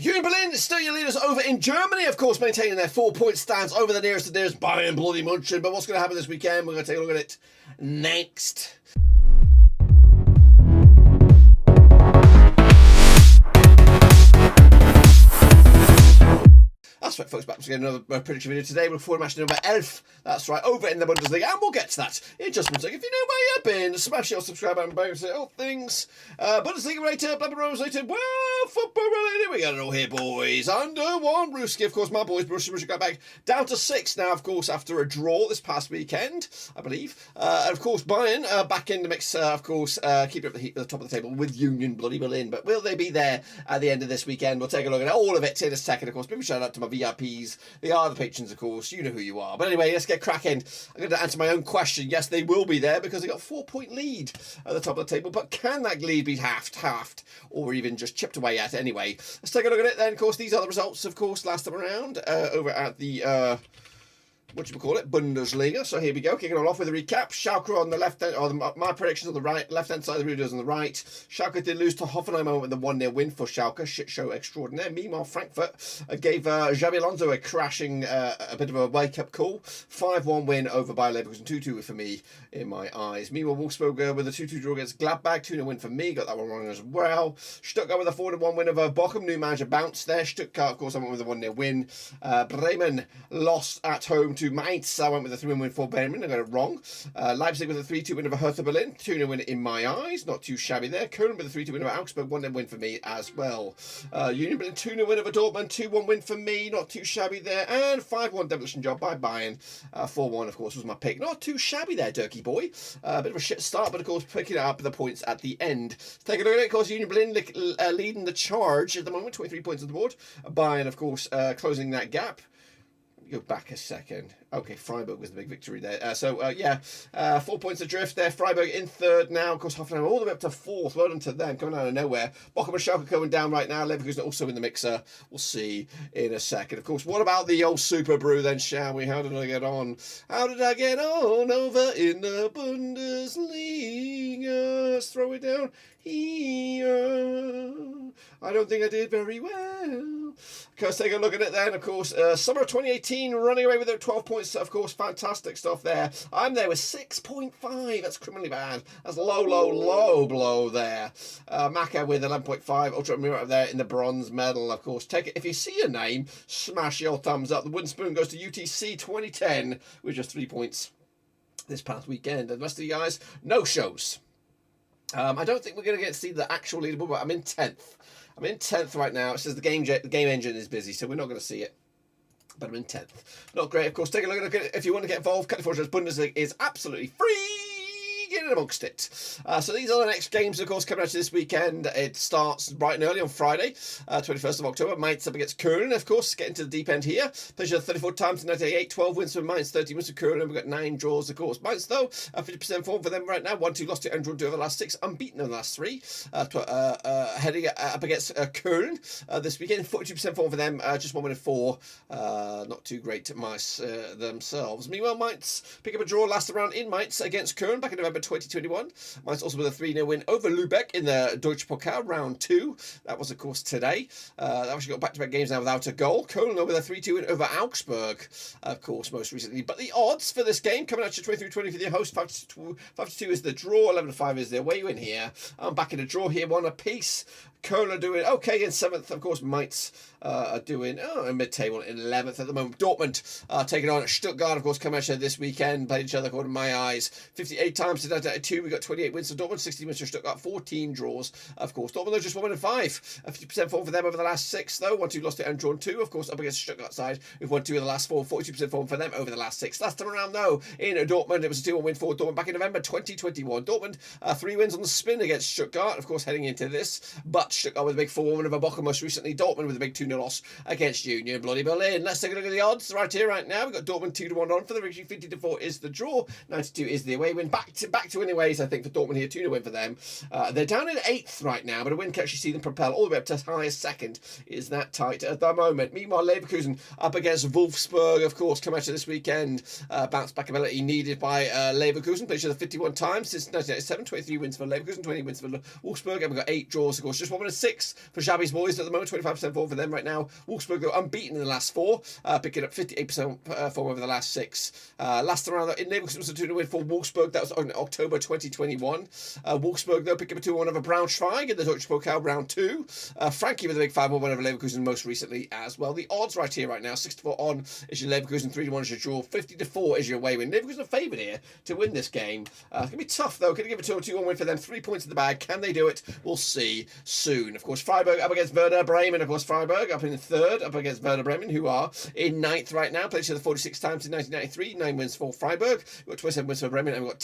Union Berlin still your leaders over in Germany, of course, maintaining their 4-point stance over the nearest of theirs, Bayern bloody München. But what's going to happen this weekend? We're going to take a look at it next. That's right, folks, back to another prediction video today. We're looking forward to match number 11. That's right, over in the Bundesliga, and we'll get to that in just 1 second. If you know where you've been, smash your subscribe button, bonus all things Bundesliga related, blah blah blah related, well, football related. We got it all here, boys. Under one Ruski, of course, my boys, Borussia Mönchengladbach, down to 6 now, of course, after a draw this past weekend, I believe. And of course, Bayern back in the mix, of course, keeping up the heat at the top of the table with Union bloody Berlin. But will they be there at the end of this weekend? We'll take a look at all of it in a second, of course. Big shout out to my VIPs. They are the patrons, of course. You know who you are. But anyway, let's get cracking. I'm going to answer my own question. Yes, they will be there because they got a 4-point lead at the top of the table. But can that lead be halved, or even just chipped away at anyway? Let's take a look at it then. Of course, these are the results, of course, last time around over at the Bundesliga. So here we go, kicking it all off with a recap. Schalke on the left hand, or my predictions on the right, left hand side, the videos on the right. Schalke did lose to Hoffenheim with a 1-0 win for Schalke. Shit show extraordinaire. Meanwhile, Frankfurt gave Xabi Alonso a crashing, a bit of a wake-up call. 5-1 win over Bayern Leverkusen. 2-2 for me in my eyes. Meanwhile, Wolfsburg with a 2-2 draw against Gladbach. 2-0 win for me. Got that one wrong as well. Stuttgart with a 4-1 win over Bochum. New manager bounced there. Stuttgart, of course, I went with a 1-0 win. Bremen lost at home to Mainz. I went with a 3-1 win for Bremen. I got it wrong. Leipzig with a 3-2 win over Hertha Berlin. 2-0 win in my eyes. Not too shabby there. Köln with a 3-2 win over Augsburg. 1-0 win for me as well. Union Berlin 2-0 win over Dortmund. 2-1 win for me. Not too shabby there. And 5-1 demolition job by Bayern. 4-1, of course, was my pick. Not too shabby there, Dirky boy. A bit of a shit start, but of course, picking up the points at the end. Take a look at it. Of course, Union Berlin leading the charge at the moment. 23 points on the board. Bayern, of course, closing that gap. Go back a second. Okay, Freiburg was the big victory there. 4 points adrift there. Freiburg in third now. Of course, Hoffenheim all the way up to 4th. Well done to them, coming out of nowhere. Bochum and Schalke going down right now. Leverkusen also in the mixer. We'll see in a second. Of course, what about the old Super Brew then, shall we? How did I get on? How did I get on over in the Bundesliga? Let's throw it down here. I don't think I did very well. Okay, let's take a look at it then. Of course, summer of 2018, running away with it, 12 points. Of course, fantastic stuff there. I'm there with 6.5. That's criminally bad. That's low blow there. Maka with 11.5. Ultra Mirror up there in the bronze medal, of course. Take it. If you see a name, smash your thumbs up. The wooden spoon goes to UTC 2010 with just 3 points this past weekend. And the rest of you guys, no shows. I don't think we're going to get to see the actual leaderboard, but I'm in 10th. I'm in 10th right now. It says the game engine is busy, so we're not going to see it. But I'm in 10th. Not great, of course. Take a look at it. If you want to get involved, Cut the Bundesliga is absolutely free. Get in amongst it. So these are the next games, of course, coming out this weekend. It starts bright and early on Friday, 21st of October. Mainz up against Köln, of course, getting to the deep end here. Pleasure 34 times, 98, 12 wins for Mainz, 30 wins for Köln, and we've got 9 draws, of course. Mainz, though, 50% form for them right now. 1-2 lost to and drawn 2 over the last 6, unbeaten in the last 3. Heading up against Köln this weekend, 42% form for them, just 1 win and 4. Not too great themselves. Meanwhile, Mainz pick up a draw last round in Mainz against Köln back in November 2021. Mainz also with a 3-0 win over Lübeck in the Deutsche Pokal round 2. That was, of course, today. They've actually got back-to-back games now without a goal. Köln with a 3-2 win over Augsburg, of course, most recently. But the odds for this game coming out to 23-20 for the host. 5-2 is the draw. 11-5 is the away win here. I'm back in a draw here, 1 apiece. Köln are doing okay in 7th. Of course, Mainz are doing mid-table in 11th at the moment. Dortmund taking on Stuttgart, of course, come out this weekend. Played each other, according to my eyes. 58 times to 2. We got 28 wins for Dortmund, 16 wins for Stuttgart, 14 draws. Of course, Dortmund are just 1 win and 5. 50% form for them over the last 6, though. 1-2 lost it and drawn 2. Of course, up against Stuttgart side, we've won 2 of the last 4. 42% form for them over the last 6. Last time around, though, in Dortmund, it was a 2-1 win for Dortmund back in November 2021. Dortmund 3 wins on the spin against Stuttgart, of course, heading into this. But Stuttgart with a big 4-1 win over Bochum most recently. Dortmund with a big 2-0 loss against Union bloody Berlin. Let's take a look at the odds right here, right now. We've got Dortmund 2-1 on for the victory. 50-4 is the draw. 92 is the away win. Back to winning ways, I think, for Dortmund here. 2-0 win for them. They're down in 8th right now, but a win can actually see them propel all the way up to as high as 2nd. Is that tight at the moment? Meanwhile, Leverkusen up against Wolfsburg, of course, come out of this weekend. Bounce back ability needed by Leverkusen. Played each other 51 times since 1997. 23 wins for Leverkusen, 20 wins for Wolfsburg, and we've got 8 draws, of course. Just 1 1 and 6 for Xabi's boys at the moment, 25% form for them right now. Wolfsburg, though, unbeaten in the last 4, picking up 58% form over the last 6. Last time around, in Leverkusen was a 2-0 win for Wolfsburg. That was in October 2021. Wolfsburg, though, picking up a 2-1 over Braunschweig in the Deutsche Pokal round 2. Frankie with a big 5-1 over Leverkusen most recently as well. The odds right here right now, 6-4 on is your Leverkusen, 3-1 is your draw, 50-4 is your away win. Leverkusen are favoured here to win this game. It's going to be tough, though. Can I give it to a 2-1 win for them? 3 points in the bag. Can they do it? We'll see soon. Of course, Freiburg up against Werder Bremen. Of course, Freiburg up in the 3rd, up against Werder Bremen, who are in 9th right now. Played each other 46 times in 1993. 9 wins for Freiburg. We've got 27 wins for Bremen, and we've got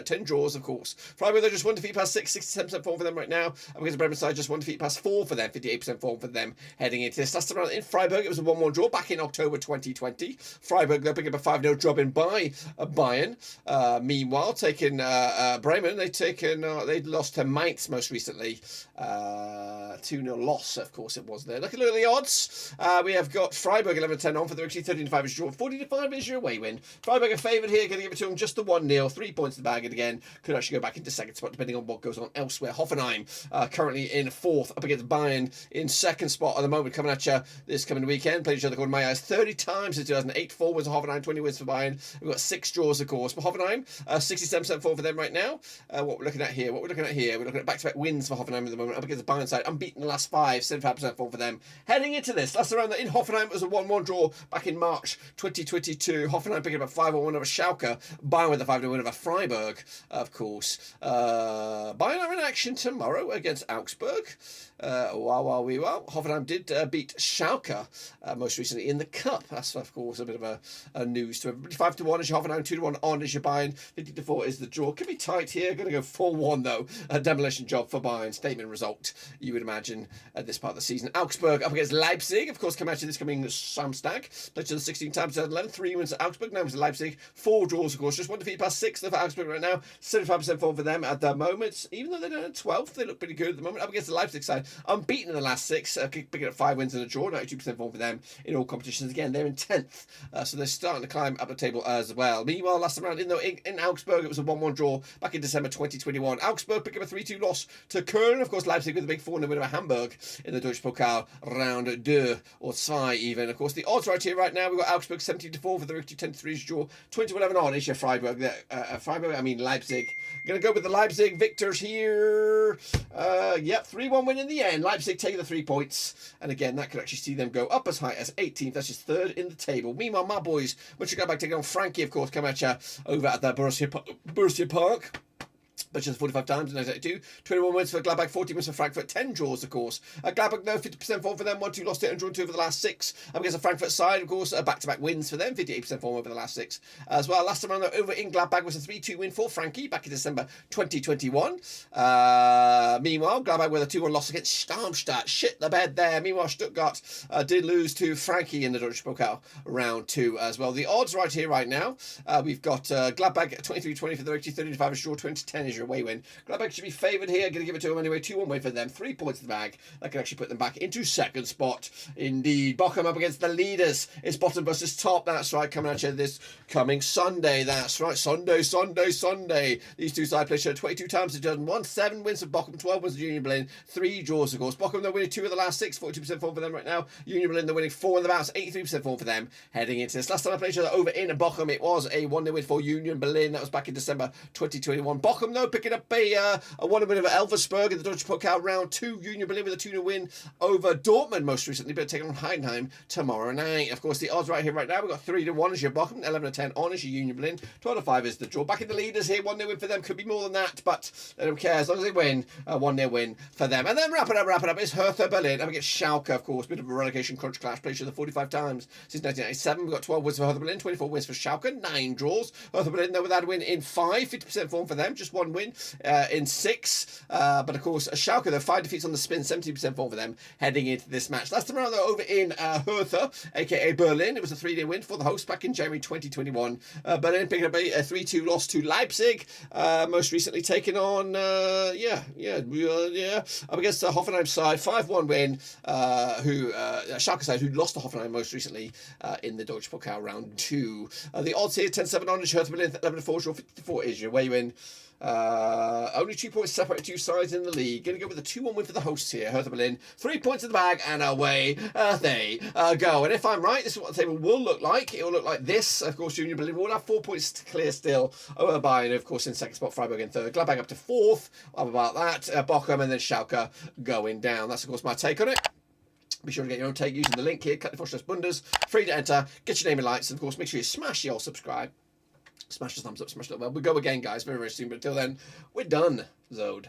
10 draws, of course. Freiburg, they're just 1 defeat past 6, 67% form for them right now. Up against the Bremen side, just 1 defeat past 4 for them, 58% form for them heading into this. Last time around in Freiburg, it was a 1-1 draw back in October 2020. Freiburg, they're picking up a 5-0 drubbing by Bayern. Meanwhile, taking Bremen, they lost to Mainz most recently. 2-0 loss, of course it was there. Look at the odds. We have got Freiburg 11-10 on for the victory, 13-5 is draw, 40-5 is your away win. Freiburg are favoured here, going to give it to them just the 1-0, 3 points in the bag, and again, could actually go back into second spot depending on what goes on elsewhere. Hoffenheim currently in 4th, up against Bayern in 2nd spot at the moment, coming at you this coming weekend. Played each other, called my eyes, 30 times since 2008. 4 wins for Hoffenheim, 20 wins for Bayern. We've got 6 draws, of course. But Hoffenheim, 67% form for them right now. What we're looking at here, we're looking at back-to-back wins for Hoffenheim at the moment, up against the Bayern side, unbeaten the last 5, 75% form for them. Heading into this, last round in Hoffenheim, it was a 1-1 draw back in March 2022. Hoffenheim picking up a 5-1 win over Schalke. Bayern with a 5-0 win over Freiburg, of course. Bayern are in action tomorrow against Augsburg. Hoffenheim did beat Schalke most recently in the Cup. That's, of course, a bit of a news to everybody. 5-1 is your Hoffenheim, 2-1 on is your Bayern, 50-4 is the draw. Could be tight here. Going to go 4-1 though. A demolition job for Bayern. Statement result, you would imagine, at this part of the season. Augsburg up against Leipzig. Of course, come out to this coming Samstag. Played to the 16 times 2011. 3 wins at Augsburg, 9 wins at Leipzig. 4 draws, of course. Just 1 defeat past 6 for Augsburg right now. 75% form for them at the moment. Even though they're down at 12th, they look pretty good at the moment. Up against the Leipzig side, unbeaten in the last 6, picking up 5 wins and a draw. 92% form for them in all competitions. Again, they're in 10th, so they're starting to climb up the table as well. Meanwhile, last time around in Augsburg, it was a 1-1 draw back in December 2021. Augsburg picking up a 3-2 loss to Köln. Of course, Leipzig with a big 4-0 win over Hamburg in the Deutsche Pokal round 2 or 2 even. Of course, the odds right here right now, we've got Augsburg 17-4 for the victory, 10-3 draw, 20-11 on is your Freiburg. Leipzig. Going to go with the Leipzig victors here. 3-1 win in the end. Leipzig taking the 3 points. And again, that could actually see them go up as high as 18th. That's just 3rd in the table. Meanwhile, my boys, Mönchengladbach taking on Frankie, of course, come at you over at the Borussia Park. But just 45 times in 1982. 21 wins for Gladbach, 40 wins for Frankfurt, 10 draws, of course. Gladbach, no, 50% form for them. 1-2 lost it and drawn 2 over the last 6. Up against the Frankfurt side, of course, back-to-back wins for them. 58% form over the last 6 as well. Last time around, over in Gladbach was a 3-2 win for Frankie back in December 2021. Meanwhile, Gladbach with a 2-1 loss against Darmstadt. Shit the bed there. Meanwhile, Stuttgart did lose to Frankie in the Deutsche Pokal round 2 as well. The odds right here, right now, we've got Gladbach 23-20 for the victory, 30-5 is draw, 20-10 is your away win. Gladbach should be favoured here. Going to give it to them anyway. 2-1 win for them. 3 points in the bag. That can actually put them back into second spot. Indeed. Bochum up against the leaders. It's bottom versus top. That's right. Coming at you this coming Sunday. That's right. Sunday. These two sides played each other 22 times in 2001. 7 wins for Bochum. 12 wins for Union Berlin. 3 draws, of course. Bochum, they're winning 2 of the last 6. 42% form for them right now. Union Berlin, they're winning 4 in the bounce. 83% form for them heading into this. Last time I played each other over in Bochum, it was a 1-0 win for Union Berlin. That was back in December 2021. Bochum, though, picking up a 1-0 win over Elversberg in the Deutsche Pokal round 2. Union Berlin with a 2-0 win over Dortmund most recently, but taking on Hoffenheim tomorrow night. Of course, the odds right here right now, we've got 3-1 as your Bochum, 11-10 on as your Union Berlin, 12-5 is the draw. Back in the leaders here, 1-0 win for them. Could be more than that, but they don't care as long as they win. 1-0 win for them. And then wrap it up. It's Hertha Berlin up against Schalke, of course. Bit of a relegation crunch clash. Played each other 45 times since 1997. We've got 12 wins for Hertha Berlin, 24 wins for Schalke, 9 draws. Hertha Berlin, though, without a win in 5, 50% form for them, just 1 win in 6. But of course, Schalke, though, 5 defeats on the spin, 17% form for them heading into this match. Last time around, though, over in Hertha, aka Berlin, it was a 3-0 win for the host back in January 2021. Berlin picking up a 3-2 loss to Leipzig, most recently taken on, up against the Hoffenheim side, 5-1 win, who Schalke side, who lost to Hoffenheim most recently in the Deutsche Pokal round 2. The odds here, 10-7 on, Hertha Berlin, 11-4, draw 54 is your way you win. Only 2 points separate two sides in the league. Going to go with a 2-1 win for the hosts here. Hertha Berlin, 3 points in the bag, and away they go. And if I'm right, this is what the table will look like. It will look like this. Of course, Union Berlin will have 4 points to clear still over Bayern. Of course, in second spot, Freiburg in third. Gladbach up to fourth. How about that? Bochum and then Schalke going down. That's, of course, my take on it. Be sure to get your own take using the link here. cut.de/Bundes. Free to enter. Get your name in lights. And, of course, make sure you smash your subscribe. Smash the thumbs up, smash the bell. We'll go again, guys, very, very soon. But until then, we're done. Zode.